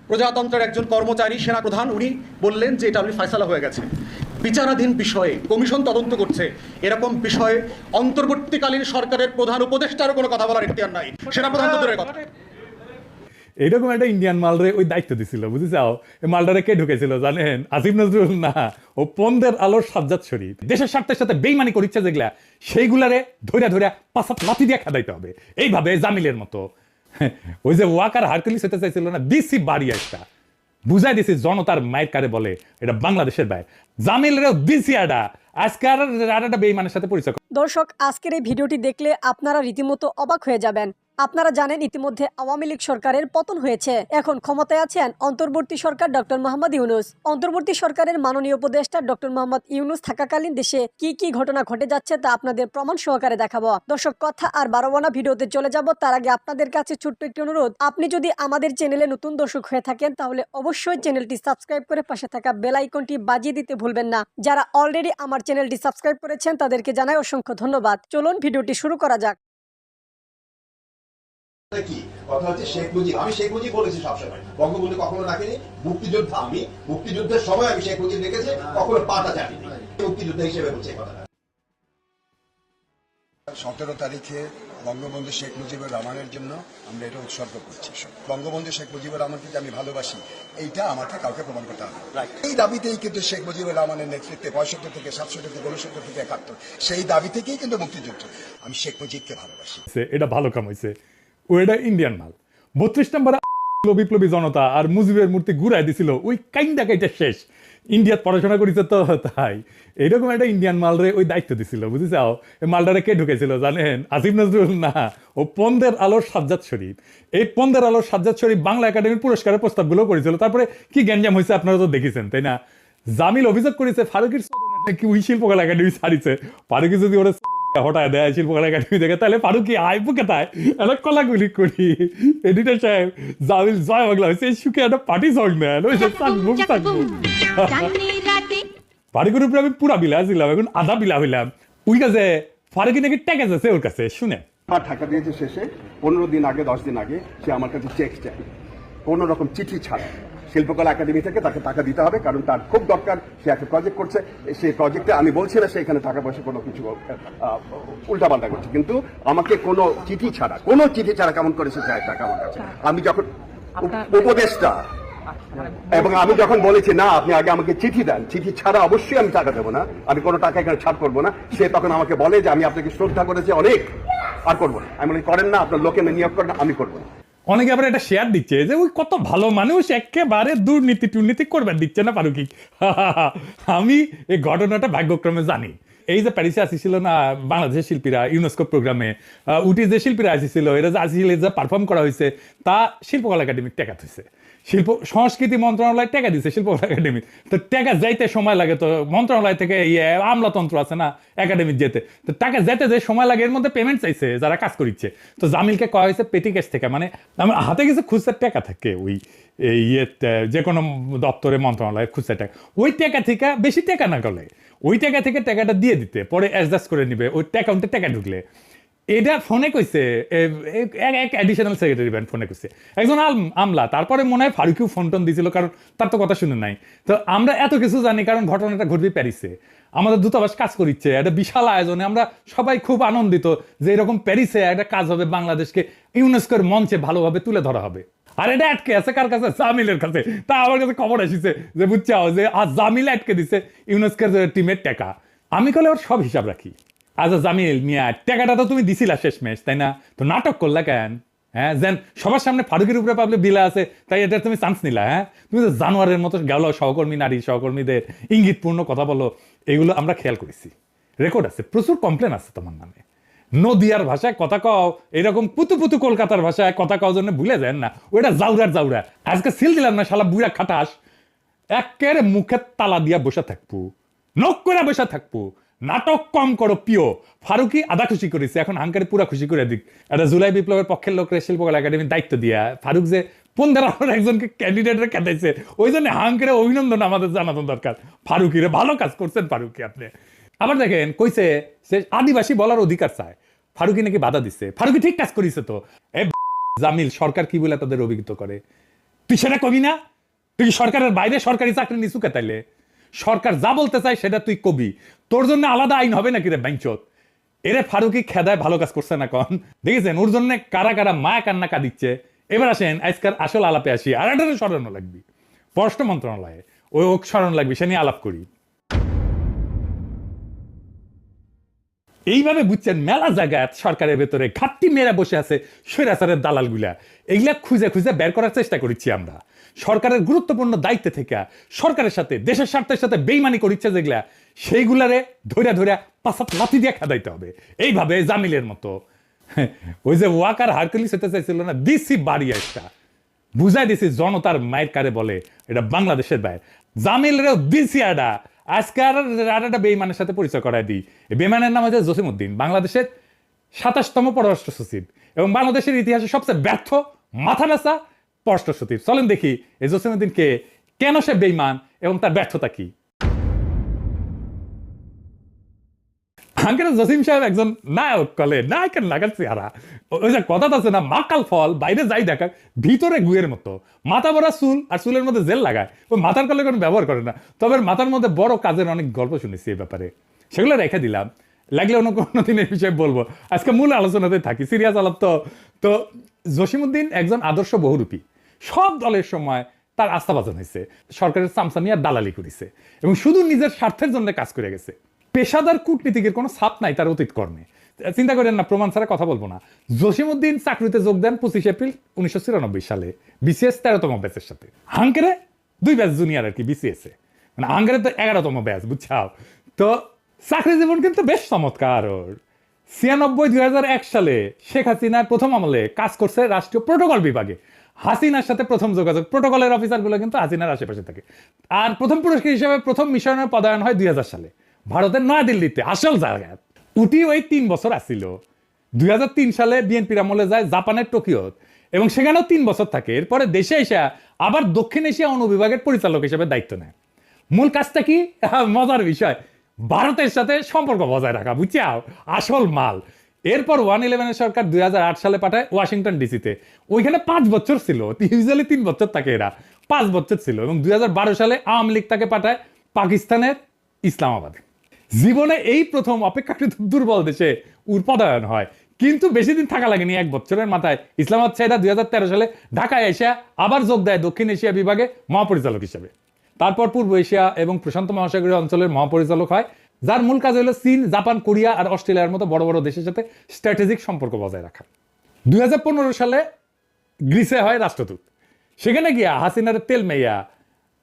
প্রজাতন্ত্রের একজন কর্মচারী সেনাপ্রধান উনি বললেন যে এটা অলরেডি ফয়সালা হয়ে গেছে, বিচারাধীন বিষয়ে কমিশন তদন্ত করছে। এরকম বিষয়ে অন্তর্বর্তীকালীন সরকারের প্রধান উপদেষ্টারও কোনো কথা বলার ইখতিয়ার নাই, সেনাপ্রধান তো দূরের কথা। এইরকম একটা ইন্ডিয়ান মালরে ওই দায়িত্ব দিছিল, বুঝেছাও? এই মালটারে কে ঢুকেছিল জানেন? আসিফ নজরুল না, ও পন্দের আলোর সাজ্জাদ শরীফ। দেশের স্বার্থের সাথে বেইমানি করিচ্ছে যেগুলা, সেইগুলারে ধৈরা ধৈরা পাঁচাত লাথি দিয়ে খেদাইতে হবে, এইভাবে জামিলের মতো। ওই যে ওয়াকার হারকুলিস হতে চাইছিল না, দিছি বাড়ি একটা বুঝাই দিছি জনতার মায়ের কারে বলে, এটা বাংলাদেশের ভাই। জামিলেরও দিছি আডা, আজকে আর একটা বেইমানের সাথে পরিচয়। দর্শক, আজকের এই ভিডিওটি দেখলে আপনারা রীতিমতো অবাক হয়ে যাবেন। আপনারা জানেন ইতিমধ্যে আওয়ামী লীগ সরকারের পতন হয়েছে, এখন ক্ষমতায় আছেন অন্তর্বর্তী সরকার ডক্টর মোহাম্মদ ইউনূস। অন্তর্বর্তী সরকারের মাননীয় উপদেষ্টা ডক্টর মোহাম্মদ ইউনূস থাকাকালীন দেশে কি কি ঘটনা ঘটে যাচ্ছে তা আপনাদের প্রমাণ সহকারে দেখাবো। দর্শক, কথা আর বাড়াবো না, ভিডিওতে চলে যাব। তার আগে আপনাদের কাছে ছোট্ট একটি অনুরোধ, আপনি যদি আমাদের চ্যানেলে নতুন দর্শক হয়ে থাকেন তাহলে অবশ্যই চ্যানেলটি সাবস্ক্রাইব করে পাশে থাকা বেল আইকনটি বাজিয়ে দিতে ভুলবেন না। যারা অলরেডি আমার চ্যানেলটি সাবস্ক্রাইব করেছেন তাদেরকে জানাই অসংখ্য ধন্যবাদ। চলুন ভিডিওটি শুরু করা যাক। কি কথা হচ্ছে, শেখ মুজিব, আমি শেখ মুজিব বলেছি সবসময়, বঙ্গবন্ধু কখনো রাখিনি। মুক্তিযোদ্ধা আমি, মুক্তিযুদ্ধের সময় আমি শেখ মুজিব রেখেছি, কখনো পাটা চাটিনি, মুক্তিযুদ্ধ হিসেবে বলছে এই কথাটা। 17 তারিখে বঙ্গবন্ধু শেখ মুজিবুর রহমানের জন্য আমরা এটা উৎসর্গ করছি। বঙ্গবন্ধু শেখ মুজিবুর রহমানকে যে আমি ভালোবাসি, এইটা আমাকে কাউকে প্রমাণ করতে হবে। এই দাবিতেই কিন্তু শেখ মুজিবুর রহমানের নেতৃত্বে 65 থেকে 67 থেকে 69 থেকে 71 সেই দাবি থেকেই কিন্তু মুক্তিযুদ্ধ। আমি শেখ মুজিবকে ভালোবাসি। এটা ভালো কাম হয়েছে, ও এটা ইন্ডিয়ান মাল। 32 নম্বর বিপ্লবী জনতা আর মুজিবের মূর্তি ঘুরাই দিছিল, ওই কাইন্ডা কাইটা শেষ। ইন্ডিয়াত পড়াশোনা করেছে তো তাই এইরকম একটা ইন্ডিয়ান মালরে ওই দায়িত্ব দিছিল, বুঝেছাও? এই মালটারে কে ঢুকেছিল জানেন? আসিফ নজরুল না, ও পন্দের আলোর সাজ্জাদ শরীফ। এই পন্দের আলোর সাজ্জাদ শরীফ বাংলা একাডেমির পুরস্কারের প্রস্তাবগুলো করেছিল। তারপরে কি গ্যাঞ্জাম হয়েছে আপনারা তো দেখেছেন, তাই না? জামিল অভিযোগ করেছে ফারুকের কি ওই শিল্পকলা একাডেমি ছাড়িছে। ফারুকি যদি ওরা হঠাৎ দেয় শিল্পকলা একাডেমি থেকে, তাহলে ফারুকি আইবু কেতায় একটা কলাগুলি করি। এডিটর সাহেব, জামিল জয় বাংলা হয়েছে সুখে একটা পার্টি সং নেন, ওই যে থাকবো থাকবো। ফারুকের উপরে আমি পুরা বিলা ছিলাম, এখন আধা বিলা হইলাম। ওই কাছে ফারুকি নাকি ট্যাগেজ আছে ওর কাছে, শুনে আমার টাকা দিয়েছে শেষে 15 দিন আগে 10 দিন আগে সে আমার কাছে চেক চাই, কোনো রকম চিঠি ছাড়া। শিল্পকলা একাডেমি থেকে তাকে টাকা দিতে হবে, কারণ তার খুব দরকার, সে একটা প্রজেক্ট করছে। সেই প্রজেক্টে আমি বলছি না সে এখানে টাকা পয়সা কোনো কিছু উল্টাপাল্টা করছে, কিন্তু আমাকে কোনো চিঠি ছাড়া কেমন করে সে চায় টাকা আমার কাছে। আমি যখন উপদেষ্টা এবং আমি যখন বলেছি না আপনি আগে আমাকে চিঠি দেন, চিঠি ছাড়া অবশ্যই আমি টাকা দেবো না, আমি কোনো টাকা এখানে ছাড় করবো না, সে তখন আমাকে বলে যে আমি আপনাকে শ্রদ্ধা করেছি অনেক, আর করবো না। আমি বলি করেন না, আপনার লোকে নিয়োগ করেন, আমি করবো না। অনেকে আবার একটা শেয়ার দিচ্ছে যে ওই কত ভালো মানুষ, একেবারে দুর্নীতি টুর্নীতি করবেন দিচ্ছে না ফারুকি। আমি এই ঘটনাটা ভাগ্যক্রমে জানি। এই যে প্যারিসে আসিছিল না বাংলাদেশের শিল্পীরা ইউনেস্কো প্রোগ্রামে, উটি যে শিল্পীরা আসিছিল, এরা যে আসিছিল, যে পারফর্ম করা হয়েছে তা শিল্পকলা একাডেমির টেকা হয়েছে, শিল্প সংস্কৃতি মন্ত্রণালয় টাকা দিচ্ছে শিল্পকলা একাডেমি। তো টাকা যাইতে সময় লাগে, তো মন্ত্রণালয় থেকে আমলাতন্ত্র আছে না একাডেমির যেতে, তো টাকা যেতে যে সময় লাগে, এর মধ্যে পেমেন্ট চাইছে যারা কাজ করিচ্ছে। তো জামিলকে কয়া হয়েছে পেটি ক্যাশ থেকে, মানে আমার হাতে কিছু খুচরা টাকা থাকে ওই যে কোনো দপ্তরে মন্ত্রণালয়ের খুচরা টাকা, ওই টাকা থেকে বেশি টাকা না করলে ওই টাকা থেকে টাকাটা দিয়ে দিতে, পরে অ্যাডজাস্ট করে নিবে ওই অ্যাকাউন্টে টাকা ঢুকলে। এটা ফোনে কইছে এক অ্যাডিশনাল সেক্রেটারি ব্যান্ড ফোনে কইছে একজন আমলা। তারপরে মনে হয় ফারুকিও ফোন টোন দিয়েছিল, কারণ তার তো কথা শুনে নাই। তো আমরা এত কিছু জানি কারণ ঘটনাটা ঘটবে প্যারিসে, আমাদের দূতাবাস কাজ করিচ্ছে একটা বিশাল আয়োজনে। আমরা সবাই খুব আনন্দিত যে এরকম প্যারিসে একটা কাজ হবে, বাংলাদেশকে ইউনেস্কোর মঞ্চে ভালোভাবে তুলে ধরা হবে। আর এটা আটকে আছে কার কাছে? জামিলের কাছে। তা আমার কাছে খবর এসেছে যে বুঝছাও যে আজ জামিল আটকে দিছে ইউনেস্কোর টিমের টাকা। আমি কলে ওর সব হিসাব রাখি। আচ্ছা জামিল মিয়া, টাকাটা তো তুমি দিছিলা শেষমেশ, তাই না? তো নাটক করলা কেন? হ্যাঁ, যেন সবার সামনে ফারুকের উপরে পাবলে বিলা আছে, তাই এটা তুমি চান্স নিলা? হ্যাঁ, তুমি তো জানোয়ারের মতো গেল সহকর্মী নারী সহকর্মীদের ইঙ্গিতপূর্ণ কথা বলো, এগুলো আমরা খেয়াল করেছি, রেকর্ড আছে, প্রচুর কমপ্লেন আছে তোমার নামে। নদিয়ার ভাষায় কথা কও, এরকম পুতু পুতু কলকাতার ভাষায় কথা কও জন্য ভুলে যায় না, ওইটা জাউরার জাউরা। আজকে সিল দিলাম না শালা বুড়া খাটাস, একেবারে মুখের তালা দিয়া বসে থাকবো, নখ করে বসে থাকবো। নাটক কম করো প্রিয়। ফারুকি আধা খুশি করেছে, এখন হাঙ্কারে পুরা খুশি করে দিক। একটা জুলাই বিপ্লবের পক্ষের লোকের শিল্পকলা একাডেমির দায়িত্ব দিয়া ফারুক যে 15 একজনকে ক্যান্ডিডেটের কাটাইছে, ওই জন্য হাঙ্কারে অভিনন্দন আমাদের জানানো দরকার। ফারুকিরে ভালো কাজ করছেন ফারুকি আপনি। আবার দেখেন কইছে সে আদিবাসী বলার অধিকার চায়, ফারুকি নাকি বাধা দিচ্ছে। ফারুকি ঠিক কাজ করিছে তো। জামিল সরকার কি বলে তাদের অভিহিত করে? তুই সেটা কবি না? তুই কি সরকারের বাইরে সরকারি চাকরি নিছু কে তাইলে? সরকার যা বলতে চায় সেটা তুই কবি। তোর জন্য আলাদা আইন হবে নাকি রে বাইঞ্চত? এরে ফারুকি খেদায় ভালো কাজ করছে না কন? দেখেছেন ওর জন্য কারা কারা মায়া কান্না কাঁদিচ্ছে। এবার আসেন আজকাল আসল আলাপে আসি। আর একটা স্মরণ লাগবি পররাষ্ট্র মন্ত্রণালয়ে, ওই ওক স্মরণ লাগবে, সে নিয়ে আলাপ করি। এইভাবে বুঝছেন মেলা জায়গায় সরকারের ভেতরে ঘাটতি মেয়েরা বসে আছে স্বৈরাচারের দালাল গুলা। এগুলা খুঁজে খুঁজে বের করার চেষ্টা করেছি আমরা। সরকারের গুরুত্বপূর্ণ দায়িত্বে থেকে সরকারের সাথে দেশের স্বার্থের সাথে বেইমানি করিচ্ছে যেগুলা, সেইগুলারে ধৈরা ধৈরা পাঁচাত লাথি দিয়ে খেদাইতে হবে। এইভাবে জামিলের মতো ওই যে ওয়াকার হারকুলিস হতে চাইছিল না, দিছি বাড়ি একটা বুঝাই দিছি জনতার মায়ের কারে বলে, এটা বাংলাদেশের বাইরে। জামিলেরও দিছি আডা। আজকে আর একটা বেইমানের সাথে পরিচয় করায় দিই। এই বেইমানের নাম হচ্ছে জসিমউদ্দিন, বাংলাদেশের 27তম পররাষ্ট্র সচিব এবং বাংলাদেশের ইতিহাসে সবচেয়ে ব্যর্থ মাথা ব্যথা পররাষ্ট্র সচিব। চলেন দেখি এই জসিমউদ্দিন কে, কেন সে বেইমান এবং তার ব্যর্থতা কি। জসিম সাহেব একজন নায়ক, কলে নায়কের নাগাল চেহারা। ওই যে কথা আছে না, মাকাল ফল বাইরে যাই দেখা ভিতরে গুয়ের মতো। মাথা ভরা চুল আর চুলের মধ্যে জেল লাগায়, ওই মাথার কলে কোনো ব্যবহার করে না। তবে মাথার মধ্যে বড় কাজের অনেক গল্প শুনেছি এই ব্যাপারে, সেগুলো রেখে দিলাম, লাগলে অন্য কোনো দিন এই বিষয়ে বলবো। আজকে মূল আলোচনাতে থাকি, সিরিয়াস আলাপ। তো জসিমউদ্দিন একজন আদর্শ বহুরূপী, সব দলের সময় তার আস্থাভাজন হয়েছে, সরকারের চামচামি আর দালালি করেছে এবং শুধু নিজের স্বার্থের জন্য কাজ করে গেছে। পেশাদার কূটনীতিকের কোনো ছাপ নাই তার অতীত কর্মে। চিন্তা করেন না, প্রমাণ ছাড়া কথা বলবো না। জসিমউদ্দিন চাকরিতে যোগ দেন 25 এপ্রিল 1994 সালে বিসিএস 13তম ব্যাচের সাথে। হাঙ্কেরে 2 ব্যাচ জুনিয়র আর কি বিসিএস এ, মানে হাঙ্কেরে তো 11তম ব্যাচ, বুঝছাও। তো চাকরি জীবন কিন্তু বেশ চমৎকার ওর। 96-2001 সালে শেখ হাসিনার প্রথম আমলে কাজ করছে রাষ্ট্রীয় প্রোটোকল বিভাগে। হাসিনার সাথে প্রথম যোগাযোগ, প্রোটোকলের অফিসারগুলো কিন্তু হাসিনার আশেপাশে থাকে। আর প্রথম পুরস্কার হিসেবে প্রথম মিশনের পদায়ন হয় 2000 সালে ভারতের নয়াদিল্লিতে, আসল জায়গায়। উটি ওই 3 বছর আসছিল। 2003 সালে বিএনপির আমলে যায় জাপানের টোকিওত এবং সেখানেও 3 বছর থাকে। এরপরে দেশে এসে আবার দক্ষিণ এশিয়া অনুবিভাগের পরিচালক হিসেবে দায়িত্ব নেয়। মূল কাজটা কি? মজার বিষয়, ভারতের সাথে সম্পর্ক বজায় রাখা, বুঝছাও, আসল মাল। এরপর 111 সরকার 2008 সালে পাঠায় ওয়াশিংটন ডিসিতে। ওইখানে 5 বছর ছিল, ইউজুয়ালি 3 বছর থাকে, এরা 5 বছর ছিল। এবং 2012 সালে আওয়ামী লীগ তাকে পাঠায় পাকিস্তানের ইসলামাবাদে। জীবনে এই প্রথম অপেক্ষাকৃত দুর্বল দেশে পদায়ন হয়, কিন্তু বেশি দিন থাকা লাগেনি, 1 বছরের মাথায় ইসলামাবাদ ছেড়ে 2013 সালে ঢাকায় এসে আবার যোগ দেয় দক্ষিণ এশিয়া বিভাগে মহাপরিচালক হিসেবে। তারপর পূর্ব এশিয়া এবং প্রশান্ত মহাসাগরীয় অঞ্চলের মহাপরিচালক হয়, যার মূল কাজ হলো চীন, জাপান, কোরিয়া আর অস্ট্রেলিয়ার মতো বড় বড় দেশের সাথে স্ট্র্যাটেজিক সম্পর্ক বজায় রাখা। 2015 সালে গ্রিসে হয় রাষ্ট্রদূত। সেখানে গিয়া হাসিনার তেল মেয়া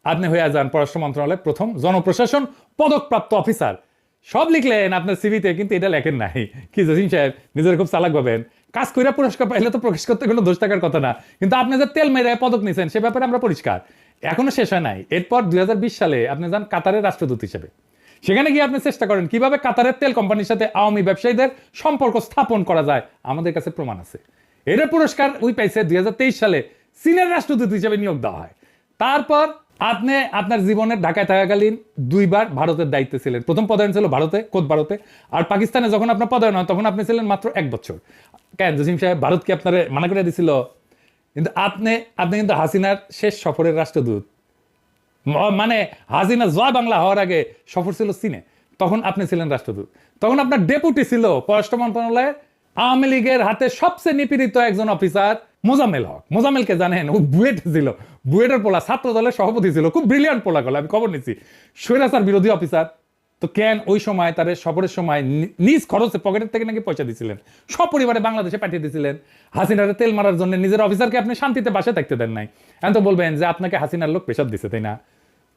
আপনি হয়ে যান পররাষ্ট্র মন্ত্রণালয়ের প্রথম জনপ্রশাসন পদকপ্রাপ্ত অফিসার। সব লিখলেন আপনার সিভিতে, কিন্তু এটা লেখেন নাই। কি জসিম সাহেব নিজের খুব চালাক ভাবেন, কাজ কইরা পুরস্কার পাইলে তো প্রকাশ করতে কোনো দোষ থাকার কথা না, কিন্তু আপনি যে তেল মেরে পদক নিছেন সে ব্যাপারে আমরা পরিষ্কার। এখনো শেষ হয় নাই। এরপর 2020 সালে আপনি যান কাতারের রাষ্ট্রদূত হিসেবে। সেখানে গিয়ে আপনি চেষ্টা করেন কিভাবে কাতারের তেল কোম্পানির সাথে আওয়ামী ব্যবসায়ীদের সম্পর্ক স্থাপন করা যায়। আমাদের কাছে প্রমাণ আছে। এর পুরস্কার ওই পাইছে 2023 সালে চীনের রাষ্ট্রদূত হিসেবে নিয়োগ দেওয়া হয়। তারপর আপনি আপনার জীবনের ঢাকায় থাকাকালীন 2 বার ভারতের দায়িত্বে ছিলেন। প্রথম পদায়ন ছিল ভারতে, খোদ ভারতে। আর পাকিস্তানে যখন আপনার পদায়ন হয় তখন আপনি ছিলেন মাত্র 1 বছর। কেন জসিম সাহেব, ভারত কি আপনারে মানা করে দিছিল? কিন্তু আপনি কিন্তু হাসিনার শেষ সফরের রাষ্ট্রদূত, মানে হাসিনা জয় বাংলা হওয়ার আগে সফর ছিল চীনে, তখন আপনি ছিলেন রাষ্ট্রদূত। তখন আপনার ডেপুটি ছিল পররাষ্ট্র মন্ত্রণালয়ে আওয়ামী লীগের হাতে সবচেয়ে নিপীড়িত একজন অফিসার মোজাম্মেল হক। মোজাম্মেলকে জানেন? ও বুয়েট ছিল, বুয়েটের পোলা, ছাত্র দলের সভাপতি ছিল, খুব ব্রিলিয়ান্ট পোলা গলা, আমি খবর নিচ্ছি, স্বৈরাচার বিরোধী অফিসার। তো কেন ওই সময় তার সফরের সময় নিজ খরচে পকেটের থেকে নাকি পয়সা দিয়েছিলেন, সব পরিবারে বাংলাদেশে পাঠিয়ে দিয়েছিলেন হাসিনার তেল মারার জন্য। নিজের অফিসারকে আপনি শান্তিতে বাসে থাকতে দেন নাই। এখন তো বলবেন যে আপনাকে হাসিনার লোক প্রেশার দিছে, তাই না?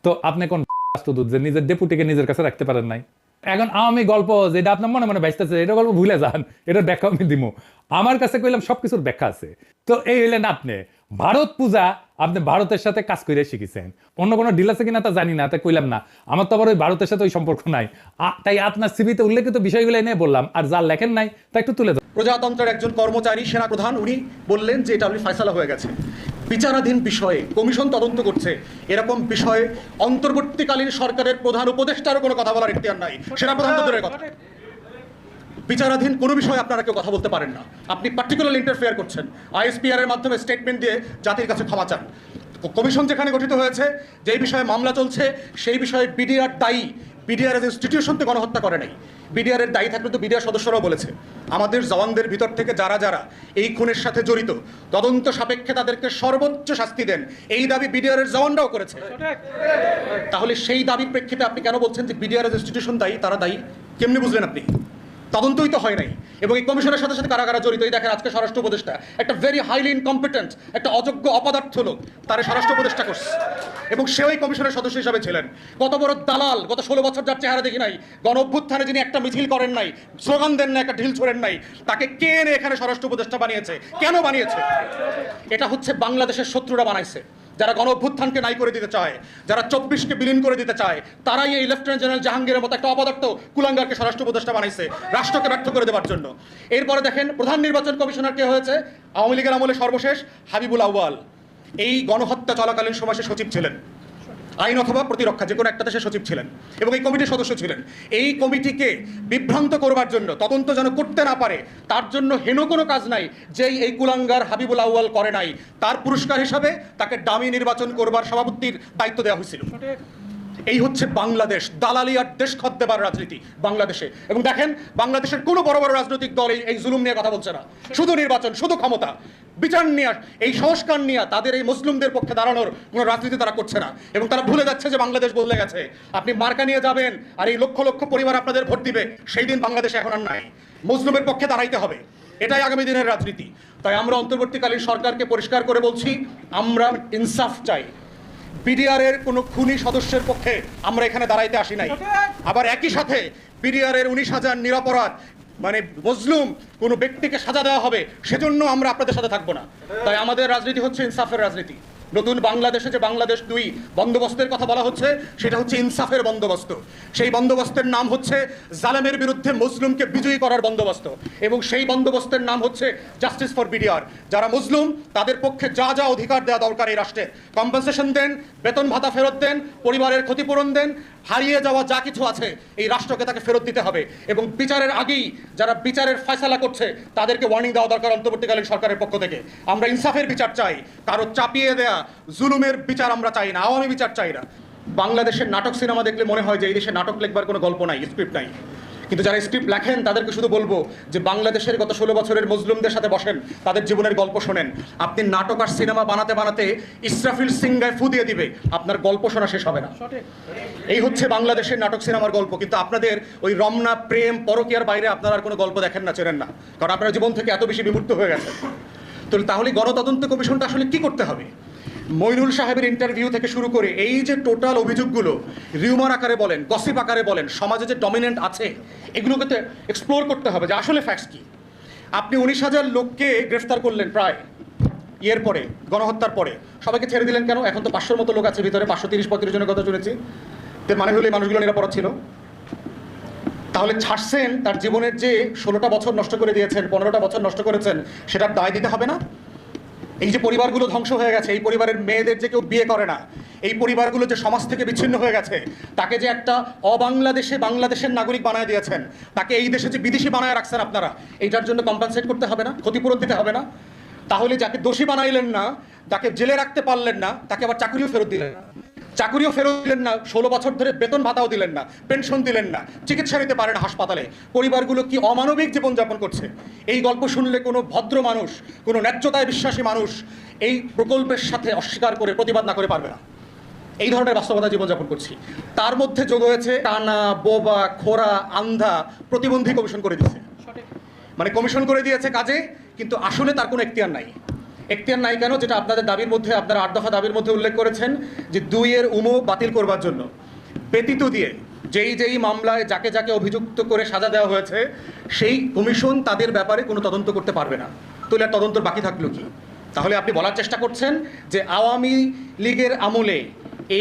তো আপনি কোন রাষ্ট্রদূত যে নিজের ডেপুটিকে নিজের কাছে রাখতে পারেন নাই? এখন আওয়ামী গল্প যেটা আপনার মনে মনে ভাসতেছে, এটা গল্প ভুলে যান, এটার ব্যাখ্যা আমি দিব। আমার কাছে কইলাম সবকিছুর ব্যাখ্যা আছে। তো এই হইলেন আপনি ভারত পূজা, আপনি ভারতের সাথে কাজ করে শিখেছেন। অন্য কোনো ডিল আছে কিনা তা জানি না, তাই কইলাম না। আমার তো আবার ওই ভারতের সাথে ওই সম্পর্ক নাই, তাই আপনার সিভিতে উল্লেখিত বিষয়গুলো নিয়ে বললাম। আর যা লেখেন নাই তা একটু তুলে ধর। প্রজাতন্ত্রের একজন কর্মচারী সেনাপ্রধান উনি বললেন যে এটা অলরেডি ফয়সালা হয়ে গেছে, বিচারাধীন বিষয়ে কমিশন তদন্ত করছে। এরকম বিষয়ে অন্তর্বর্তীকালীন সরকারের প্রধান উপদেষ্টারও কোনো কথা বলার ইখতিয়ার নাই। সেনাপ্রধান তো দূরের কথা, বিচারাধীন কোনো বিষয়ে আপনারা কেউ কথা বলতে পারেন না। আপনি পার্টিকুলার ইন্টারফেয়ার করছেন, আইএসপিআর এর মাধ্যমে স্টেটমেন্ট দিয়ে জাতির কাছে ক্ষমা চান। কমিশন যেখানে গঠিত হয়েছে, যেই বিষয়ে মামলা চলছে, সেই বিষয়ে বিডিআর দায়ী। বিডিআর এজ ইনস্টিটিউশন তো গণহত্যা করে নাই। বিডিআর এর দায়ী থাকলে তো বিডিআর সদস্যরাও বলেছে আমাদের জওয়ানদের ভিতর থেকে যারা যারা এই খুনের সাথে জড়িত, তদন্ত সাপেক্ষে তাদেরকে সর্বোচ্চ শাস্তি দেন, এই দাবি বিডিআর এর জওয়ানরাও করেছে। তাহলে সেই দাবির প্রেক্ষিতে আপনি কেন বলছেন যে বিডিআর এজ ইনস্টিটিউশন দায়ী? তারা দায়ী কেমনি বুঝলেন আপনি? তদন্তই তো হয় নাই। এবং এই কমিশনের সাথে সাথে কারা কারা জড়িত, এই দেখেন আজকে স্বরাষ্ট্র উপদেষ্টা একটা ভেরি হাইলি ইনকম্পিটেন্ট, একটা অযোগ্য অপদার্থ লোক, তার স্বরাষ্ট্র উপদেষ্টা করছে এবং সেও এই কমিশনের সদস্য হিসাবে ছিলেন। কত বড় দালাল! গত 16 বছর যার চেহারা দেখি নাই, গণ অভ্যুত্থানে যিনি একটা মিছিল করেন নাই, স্লোগান দেন না, একটা ঢিল ছোড়েন নাই, তাকে কে এনে এখানে স্বরাষ্ট্র উপদেষ্টা বানিয়েছে? কেন বানিয়েছে? এটা হচ্ছে বাংলাদেশের শত্রুরা বানাইছে, যারা গণ অভ্যুত্থানকে নাই করে দিতে চায়, যারা 24কে বিলীন করে দিতে চায়, তারাই এই লেফটেন্যান্ট জেনারেল জাহাঙ্গীরের মতো একটা অপদার্থ কুলাঙ্গারকে স্বরাষ্ট্র উপদেষ্টা বানাইছে রাষ্ট্রকে ব্যর্থ করে দেওয়ার জন্য। এরপরে দেখেন প্রধান নির্বাচন কমিশনার কে হয়েছে? আওয়ামী লীগের আমলে সর্বশেষ হাবিবুল আউয়াল। এই গণহত্যা চলাকালীন সময় সে সচিব ছিলেন, আইন অথবা প্রতিরক্ষা যে কোনো একটাতে সে সচিব ছিলেন এবং এই কমিটির সদস্য ছিলেন। এই কমিটিকে বিভ্রান্ত করবার জন্য, তদন্ত যেন করতে না পারে, তার জন্য হেন কোনো কাজ নাই যেই এই কুলাঙ্গার হাবিবুল আউয়াল করে নাই। তার পুরস্কার হিসাবে তাকে ডামি নির্বাচন করবার সভাপতির দায়িত্ব দেওয়া হয়েছিল। এই হচ্ছে বাংলাদেশ, দালালি আর দেশ খত দেবার রাজনীতি বাংলাদেশে। এবং দেখেন বাংলাদেশের কোনো বড় বড় রাজনৈতিক দল এই জুলুম নিয়ে কথা বলছে না, শুধু নির্বাচন, শুধু ক্ষমতা, বিচার নিয়ে, এই সংস্কার নিয়ে, তাদের এই মুসলিমদের পক্ষে দাঁড়ানোর কোনো রাজনীতি তারা করছে না। এবং তারা ভুলে যাচ্ছে যে বাংলাদেশ বদলে গেছে। আপনি মার্কা নিয়ে যাবেন আর এই লক্ষ লক্ষ পরিবার আপনাদের ভোট দিবে, সেই দিন বাংলাদেশে এখন আর নাই। মুসলিমের পক্ষে দাঁড়াইতে হবে, এটাই আগামী দিনের রাজনীতি। তাই আমরা অন্তর্বর্তীকালীন সরকারকে পরিষ্কার করে বলছি, আমরা ইনসাফ চাই। বিডিআর এর কোনো খুনি সদস্যের পক্ষে আমরা এখানে দাঁড়াইতে আসি নাই। আবার একই সাথে বিডিআর এর 19,000 নিরপরাধ মানে মজলুম কোনো ব্যক্তিকে সাজা দেওয়া হবে, সেজন্য আমরা আপনাদের সাথে থাকবো না। তাই আমাদের রাজনীতি হচ্ছে ইনসাফের রাজনীতি। নতুন বাংলাদেশে যে বাংলাদেশ 2 বন্দোবস্তের কথা বলা হচ্ছে, সেটা হচ্ছে ইনসাফের বন্দোবস্ত। সেই বন্দোবস্তের নাম হচ্ছে জালেমের বিরুদ্ধে মুসলিমকে বিজয়ী করার বন্দোবস্ত, এবং সেই বন্দোবস্তের নাম হচ্ছে জাস্টিস ফর বিডিআর। যারা মুসলিম তাদের পক্ষে যা যা অধিকার দেওয়া দরকার এই রাষ্ট্রে, কম্পেনসেশন দেন, বেতন ভাতা ফেরত দেন, পরিবারের ক্ষতিপূরণ দেন, হারিয়ে যাওয়া যা কিছু আছে এই রাষ্ট্রকে তাকে ফেরত দিতে হবে। এবং বিচারের আগেই যারা বিচারের ফয়সালা করছে তাদেরকে ওয়ার্নিং দেওয়া দরকার অন্তর্বর্তীকালীন সরকারের পক্ষ থেকে। আমরা ইনসাফের বিচার চাই, কারো চাপিয়ে দেয়া জুলুমের বিচার আমরা চাই না, আওয়ামী বিচার চাই না। বাংলাদেশের নাটক সিনেমা দেখলে মনে হয় যে এই দেশে নাটক লিখবার কোনো গল্প নাই, স্ক্রিপ্ট নাই। কিন্তু যারা স্ক্রিপ্ট লেখেন তাদেরকে শুধু বলবো যে বাংলাদেশের গত 16 বছরের মজলুমদের সাথে বসেন, তাদের জীবনের গল্প শোনেন। আপনি নাটক আর সিনেমা বানাতে বানাতে ইসরাফিল সিংগায় ফু দিয়ে দিবে, আপনার গল্প শোনা শেষ হবে না। এই হচ্ছে বাংলাদেশের নাটক সিনেমার গল্প। কিন্তু আপনাদের ওই রমনা, প্রেম, পরকীয়ার বাইরে আপনারা আর কোনো গল্প দেখেন না, চেনেন না, কারণ আপনারা জীবন থেকে এত বেশি বিমূর্ত হয়ে গেছে। তো তাহলে গণতদন্ত কমিশনটা আসলে কি করতে হবে? মইনুল সাহেবের ইন্টারভিউ থেকে শুরু করে এই যে টোটাল অভিযোগগুলো রিউমার আকারে বলেন, গসিপ আকারে বলেন, সমাজে যে ডমিনেন্ট আছে, এগুলোকে তো এক্সপ্লোর করতে হবে যে আসলে ফ্যাক্টস কি। আপনি 19,000 লোককে গ্রেফতার করলেন প্রায় ইয়ের পরে, গণহত্যার পরে, সবাইকে ছেড়ে দিলেন কেন? এখন তো 500-র মতো লোক আছে ভিতরে, 530-35 জনের কথা শুনেছি। এর মানে হলো এই মানুষগুলো নিরাপরাধ ছিল। তাহলে ছাড়ছেন, তার জীবনের যে 16টা বছর নষ্ট করে দিয়েছেন, 15টা বছর নষ্ট করেছেন, সেটার দায় দিতে হবে না? এই যে পরিবারগুলো ধ্বংস হয়ে গেছে, এই পরিবারের মেয়েদের যে কেউ বিয়ে করে না, এই পরিবারগুলো যে সমাজ থেকে বিচ্ছিন্ন হয়ে গেছে, তাকে যে একটা বাংলাদেশের নাগরিক বানায় দিয়েছেন, তাকে এই দেশে যে বিদেশি বানায় রাখছেন আপনারা, এইটার জন্য কম্পেনসেট করতে হবে না? ক্ষতিপূরণ দিতে হবে না? তাহলে যাকে দোষী বানাইলেন না, যাকে জেলে রাখতে পারলেন না, তাকে আবার চাকরিও ফেরত দিলেন না। 16 বছর ধরে বেতন ভাতাও দিলেন না, পেনশন দিলেন না, চিকিৎসা নিতে পারে না হাসপাতালে। পরিবারগুলো কি অমানবিক জীবনযাপন করছে? এই গল্প শুনলে কোনো ভদ্র মানুষ, কোনো ন্যায্যতায় বিশ্বাসী মানুষ এই প্রকল্পের সাথে অস্বীকার করে, প্রতিবাদ না করে পারবে না। এই ধরনের বাস্তবতা জীবনযাপন করছি। তার মধ্যে যোগ হয়েছে টানা, বোবা, খোরা, আন্ধা, প্রতিবন্ধী কমিশন করে দিয়েছে। মানে কমিশন করে দিয়েছে কাজে, কিন্তু আসলে তার কোনো এখতিয়ার নাই। এখতিয়ার নাই কেন? যেটা আপনাদের দাবির মধ্যে, আপনারা 8 দফা দাবির মধ্যে উল্লেখ করেছেন যে 2-এর উমো বাতিল করবার জন্য ব্যতীত দিয়ে যেই মামলায় যাকে যাকে অভিযুক্ত করে সাজা দেওয়া হয়েছে, সেই কমিশন তাদের ব্যাপারে কোনো তদন্ত করতে পারবে না। তাহলে আর তদন্ত বাকি থাকলো কি? তাহলে আপনি বলার চেষ্টা করছেন যে আওয়ামী লীগের আমলে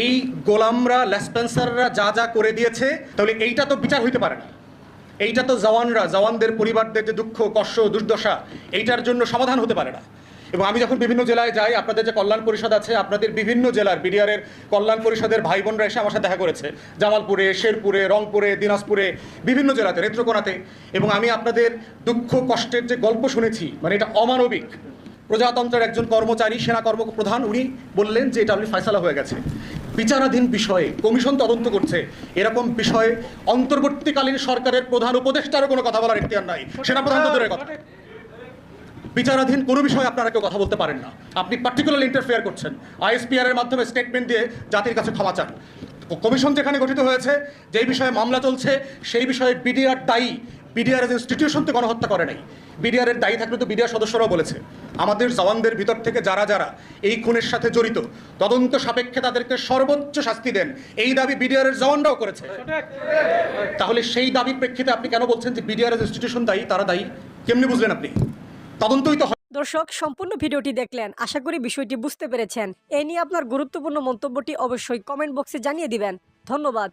এই গোলামরা, লেসপেন্সাররা যা যা করে দিয়েছে, তাহলে এইটা তো বিচার হইতে পারে না। এইটা তো জওয়ানদের পরিবারদের যে দুঃখ, কষ্ট, দুর্দশা, এইটার জন্য সমাধান হতে পারে না। এবং আমি যখন বিভিন্ন জেলায় যাই, আপনাদের যে কল্যাণ পরিষদ আছে, আপনাদের বিভিন্ন জেলার বিডিআরের কল্যাণ পরিষদের ভাই বোনরা এসে আমার সাথে দেখা করেছে, জামালপুরে, শেরপুরে, রংপুরে, দিনাজপুরে, বিভিন্ন জেলাতে, নেত্রকোনাতে। এবং আমি আপনাদের দুঃখ কষ্টের যে গল্প শুনেছি, মানে এটা অমানবিক। প্রজাতন্ত্রের একজন কর্মচারী, সেনা কর্মপ্রধান, উনি বললেন যে এটা অলরেডি ফায়সালা হয়ে গেছে। বিচারাধীন বিষয়ে কমিশন তদন্ত করছে, এরকম বিষয়ে অন্তর্বর্তীকালীন সরকারের প্রধান উপদেষ্টারও কোনো কথা বলার এখতিয়ার নাই। সেনাপ্রধান তো দূরের কথা, বিচারাধীন কোনো বিষয়ে আপনারা কেউ কথা বলতে পারেন না। আপনি পার্টিকুলারলি ইন্টারফেয়ার করছেন, আইএসপিআর এর মাধ্যমে স্টেটমেন্ট দিয়ে জাতির কাছে ক্ষমা চান। কমিশন যেখানে গঠিত হয়েছে, যেই বিষয়ে মামলা চলছে, সেই বিষয়ে বিডিআর দায়ী। বিডিআর এজ ইনস্টিটিউশন তো গণহত্যা করে নাই। বিডিআর এর দায়ী থাকলে তো বিডিআর সদস্যরাও বলেছে আমাদের জওয়ানদের ভিতর থেকে যারা যারা এই খুনের সাথে জড়িত, তদন্ত সাপেক্ষে তাদেরকে সর্বোচ্চ শাস্তি দেন, এই দাবি বিডিআর এর জওয়ানরাও করেছে। তাহলে সেই দাবির প্রেক্ষিতে আপনি কেন বলছেন যে বিডিআর এজ ইনস্টিটিউশন দায়ী? তারা দায়ী কেমনি বুঝলেন আপনি? তদন্তই তো দর্শক, সম্পূর্ণ ভিডিওটি দেখলেন, আশা করি বিষয়টি বুঝতে পেরেছেন। এই নিয়ে আপনার গুরুত্বপূর্ণ মন্তব্যটি অবশ্যই কমেন্ট বক্সে জানিয়ে দিবেন। ধন্যবাদ।